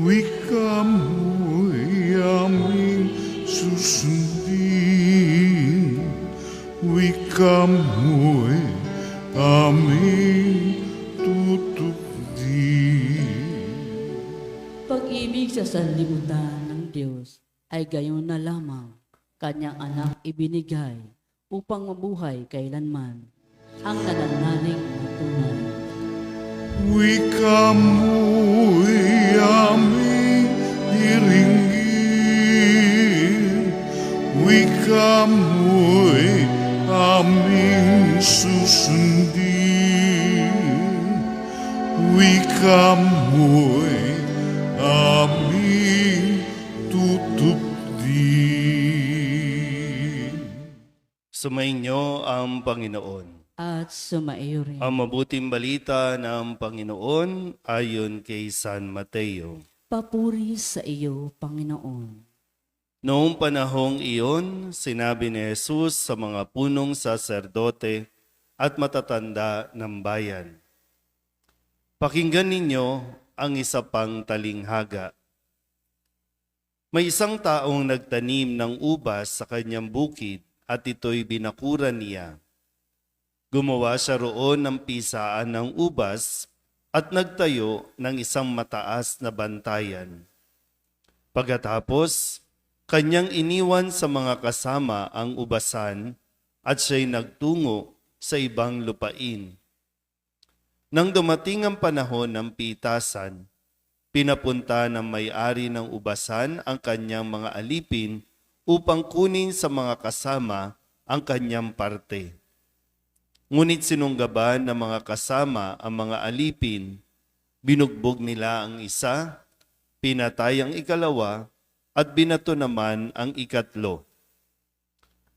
wika mo'y aming susundin, wika mo'y aming tutupdin. Pag-ibig sa sanlibutan ng Diyos ay gayon na lamang kanyang anak ibinigay upang mabuhay kailanman ang nananalig na tunay. Wika mo'y aming diringgin, wika mo'y aming susundin, wika mo'y aming tutupdin. Sumainyo ang Panginoon. At sumaiyo rin. Ang mabuting balita ng Panginoon ayon kay San Mateo. Papuri sa iyo, Panginoon. Noong panahong iyon, sinabi ni Jesus sa mga punong saserdote at matatanda ng bayan, "Pakinggan ninyo ang isa pang talinghaga. May isang taong nagtanim ng ubas sa kanyang bukid at ito'y binakuran niya. Gumawa siya roon ng pisaan ng ubas at nagtayo ng isang mataas na bantayan. Pagkatapos, kanyang iniwan sa mga kasama ang ubasan at siya'y nagtungo sa ibang lupain. Nang dumating ang panahon ng pitasan, pinapunta ng may-ari ng ubasan ang kanyang mga alipin upang kunin sa mga kasama ang kanyang parte. Ngunit sinunggaban ng mga kasama ang mga alipin, binugbog nila ang isa, pinatay ang ikalawa, at binato naman ang ikatlo.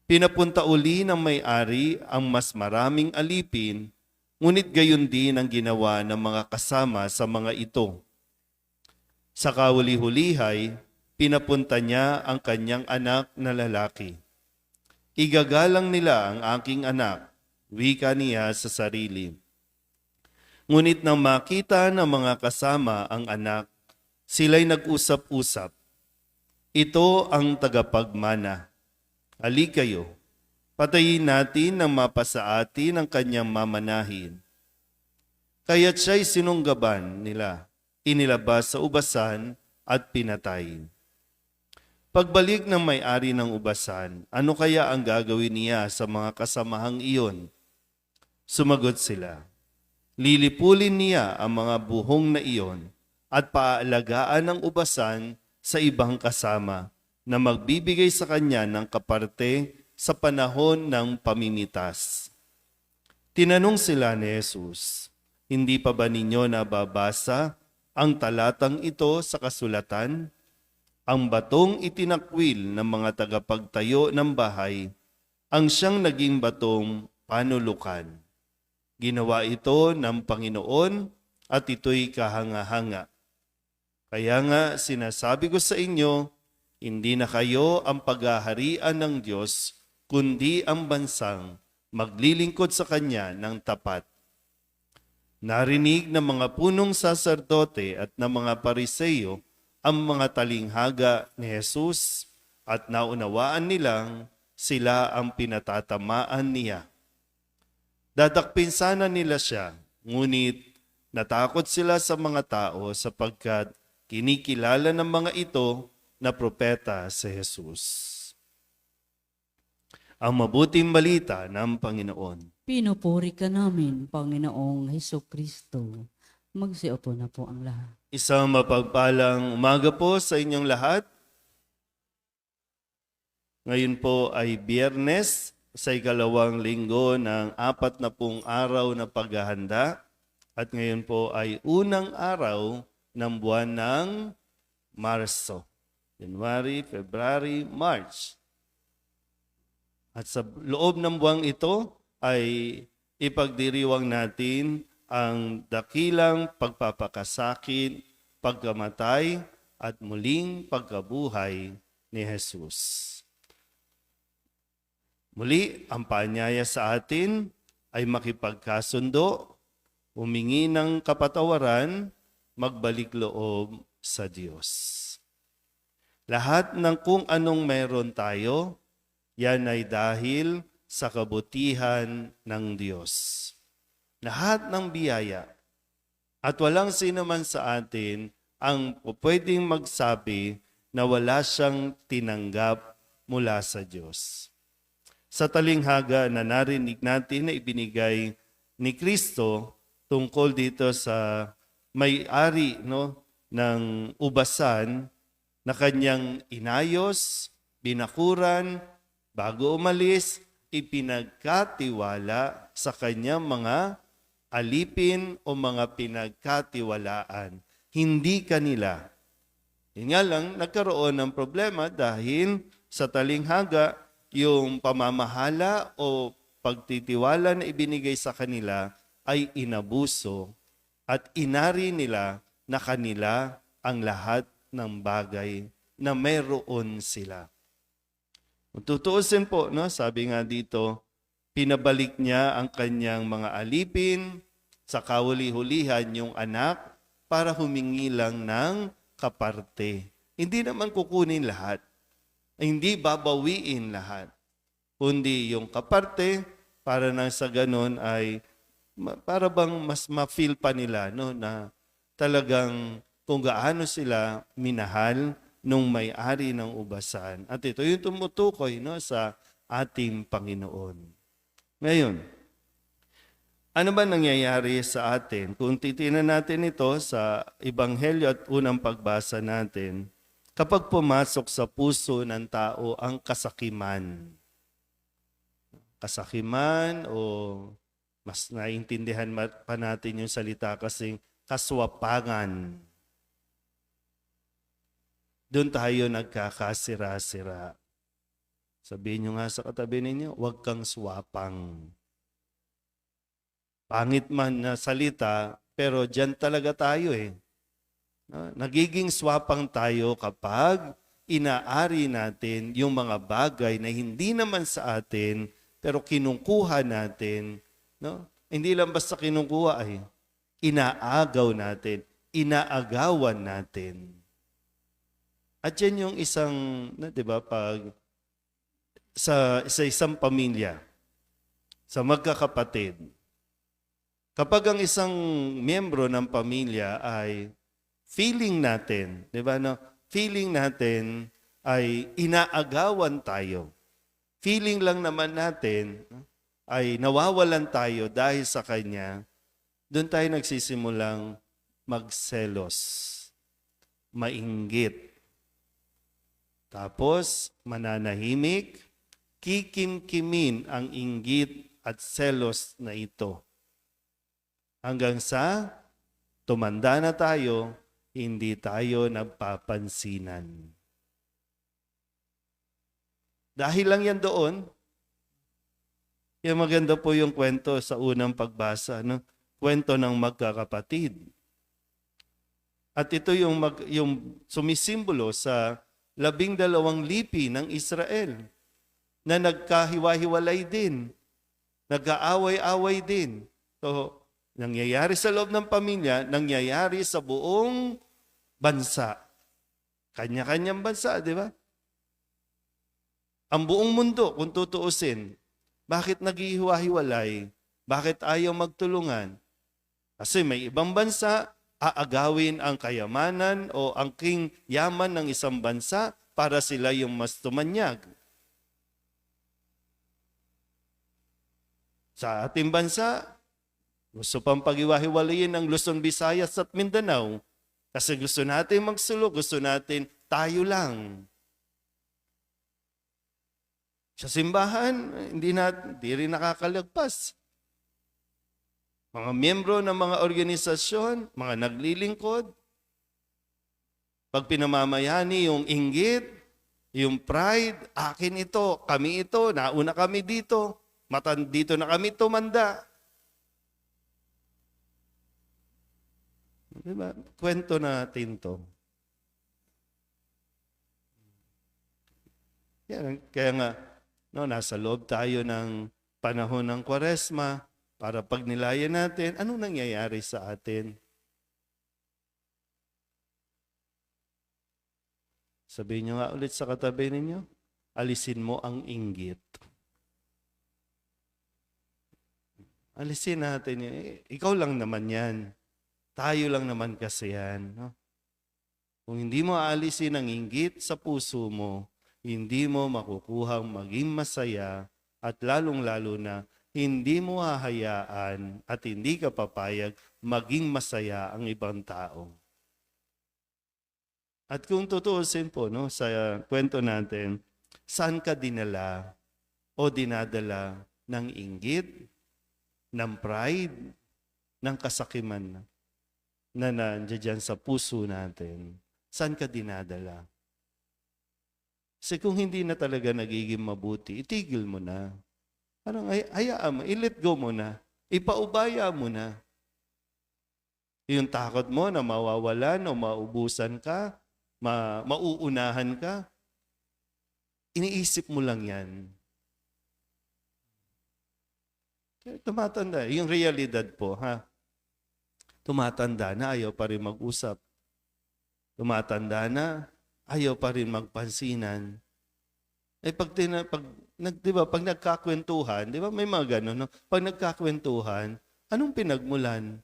Pinapunta uli ng may-ari ang mas maraming alipin, ngunit gayon din ang ginawa ng mga kasama sa mga ito. Sa kahuli-hulihay, pinapunta niya ang kanyang anak na lalaki. Igagalang nila ang aking anak, wika niya sa sarili. Ngunit nang makita ng mga kasama ang anak, sila'y nag-usap-usap. Ito ang tagapagmana. Halika kayo, patayin natin ng mapasa atin ang kanyang mamanahin. Kaya't siya'y sinunggaban nila, inilabas sa ubasan at pinatay. Pagbalik ng may-ari ng ubasan, ano kaya ang gagawin niya sa mga kasamahang iyon? Sumagot sila, lilipulin niya ang mga buhong na iyon at paaalagaan ng ubasan sa ibang kasama na magbibigay sa kanya ng kaparte sa panahon ng pamimitas. Tinanong sila ni Jesus, hindi pa ba ninyo nababasa ang talatang ito sa kasulatan? Ang batong itinakwil ng mga tagapagtayo ng bahay, ang siyang naging batong panulukan. Ginawa ito ng Panginoon at ito'y kahanga-hanga. Kaya nga sinasabi ko sa inyo, hindi na kayo ang paghaharian ng Diyos, kundi ang bansang maglilingkod sa Kanya ng tapat. Narinig ng mga punong saserdote at ng mga pariseyo ang mga talinghaga ni Jesus at naunawaan nilang sila ang pinatatamaan niya. Dadakpin sana nila siya, ngunit natakot sila sa mga tao sapagkat kinikilala ng mga ito na propeta si Jesus. Ang mabuting balita ng Panginoon. Pinupuri ka namin, Panginoong Hesukristo. Magsiupo na po ang lahat. Isang mapagpalang umaga po sa inyong lahat. Ngayon po ay Biyernes, sa ikalawang linggo ng 40 araw na paghahanda. At ngayon po ay unang araw ng buwan ng Marso. January, February, March. At sa loob ng buwang ito ay ipagdiriwang natin ang dakilang pagpapakasakit, pagkamatay, at muling pagkabuhay ni Jesus. Muli, ang paanyaya sa atin ay makipagkasundo, humingi ng kapatawaran, magbalik loob sa Diyos. Lahat ng kung anong meron tayo, yan ay dahil sa kabutihan ng Diyos. Lahat ng biyaya. At walang sino man sa atin ang pwedeng magsabi na wala siyang tinanggap mula sa Diyos. Sa talinghaga na narinig natin na ibinigay ni Kristo tungkol dito sa may-ari ng ubasan na kanyang inayos, binakuran, bago umalis, ipinagkatiwala sa kanyang mga alipin o mga pinagkatiwalaan. Hindi kanila. Yun nga lang, nagkaroon ng problema dahil sa talinghaga, yung pamamahala o pagtitiwala na ibinigay sa kanila ay inabuso at inari nila na kanila ang lahat ng bagay na meron sila. Kung tutuusin po, sabi nga dito, pinabalik niya ang kanyang mga alipin sa kahuli-hulihan yung anak para humingi lang ng kaparte. Hindi naman kukunin lahat. Hindi babawiin lahat. Kundi yung kaparte, para nang sa ganun ay para bang mas ma-feel pa nila na talagang kung gaano sila minahal nung may-ari ng ubasan. At ito yung tumutukoy sa ating Panginoon. Ngayon, ano ba nangyayari sa atin? Kung titinan natin ito sa Ebanghelyo at unang pagbasa natin, kapag pumasok sa puso ng tao ang kasakiman o mas naiintindihan pa natin yung salita kasing kaswapangan. Doon tayo nagkakasira-sira. Sabihin nyo nga sa katabi ninyo, huwag kang swapang. Pangit man na salita, pero dyan talaga tayo eh. Nagiging swapang tayo kapag inaari natin yung mga bagay na hindi naman sa atin, pero kinukuha natin. Hindi lang basta kinukuha ay inaagaw natin, inaagawan natin. At yan yung isang, di ba, pag sa isang pamilya, sa magkakapatid, kapag ang isang miyembro ng pamilya ay feeling natin, di ba, feeling natin ay inaagawan tayo. Feeling lang naman natin ay nawawalan tayo dahil sa kanya, doon tayo nagsisimulang magselos, mainggit. Tapos, mananahimik, kikimkimin ang inggit at selos na ito. Hanggang sa tumanda na tayo, hindi tayo nagpapansinan. Dahil lang yan doon, yung maganda po yung kwento sa unang pagbasa, kwento ng magkakapatid. At ito yung sumisimbolo sa 12 lipi ng Israel na nagkahiwa-hiwalay din, nag-aaway-away din. So, nangyayari sa loob ng pamilya, nangyayari sa buong bansa. Kanya-kanyang bansa, di ba? Ang buong mundo, kung tutuusin, bakit naghihiwa-hiwalay? Bakit ayaw magtulungan? Kasi may ibang bansa, aagawin ang kayamanan o ang yaman ng isang bansa para sila yung mas tumanyag. Sa ating bansa, gusto pang paghiwa-hiwalayin ang Luzon, Visayas at Mindanao kasi gusto natin magsulok, gusto natin tayo lang. Sa simbahan, hindi rin nakakalagpas. Mga miyembro ng mga organisasyon, mga naglilingkod, pag pinamamayani yung inggit, yung pride, akin ito, kami ito, nauna kami dito, dito na kami tumanda. Diba? Kwento natin to. Kaya nga, nasa loob tayo ng panahon ng Kwaresma, para pag nilayan natin, anong nangyayari sa atin? Sabihin nyo nga ulit sa katabi ninyo, alisin mo ang inggit. Alisin natin yun. Ikaw lang naman yan. Tayo lang naman kasi yan. No? Kung hindi mo aalisin ang inggit sa puso mo, hindi mo makukuhang maging masaya at lalong-lalo na hindi mo hahayaan at hindi ka papayag maging masaya ang ibang tao. At kung tutuusin po no, sa kwento natin, saan ka dinala o dinadala ng inggit, ng pride, ng kasakiman na nandiyan sa puso natin? Saan ka dinadala? Kasi kung hindi na talaga nagiging mabuti, itigil mo na. Parang hayaan mo, i-let go mo na. Ipaubaya mo na. Yung takot mo na mawawalan o maubusan ka, mauunahan ka, iniisip mo lang yan. Kaya tumatanda. Yung realidad po, ha? Tumatanda na, ayaw pa rin mag-usap. Tumatanda na, ayaw pa rin magpansinan. Pag nagkakwentuhan, di ba may mga ganun, no? Pag nagkakwentuhan, anong pinagmulan?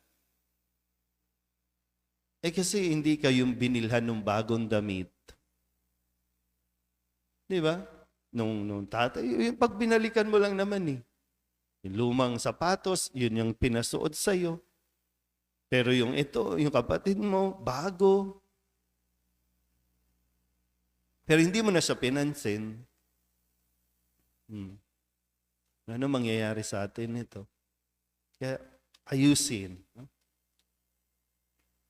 Kasi hindi kayong binilhan ng bagong damit. Di ba? Nung tatay, yung pag binalikan mo lang naman eh. Yung lumang sapatos, yun yung pinasuot sa'yo. Pero yung ito, yung kapatid mo, bago. Pero hindi mo na siya pinansin. Ano mangyayari sa atin ito? Kaya ayusin.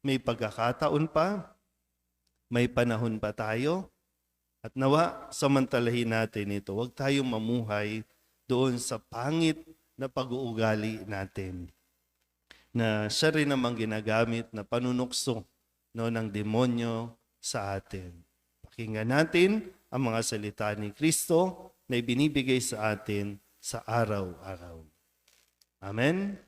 May pagkakataon pa, may panahon pa tayo, at nawa samantalahin natin ito. Huwag tayong mamuhay doon sa pangit na pag-uugali natin na siya rin namang ginagamit na panunukso ng demonyo sa atin. Pakinggan natin ang mga salita ni Kristo na ibinibigay sa atin sa araw-araw. Amen?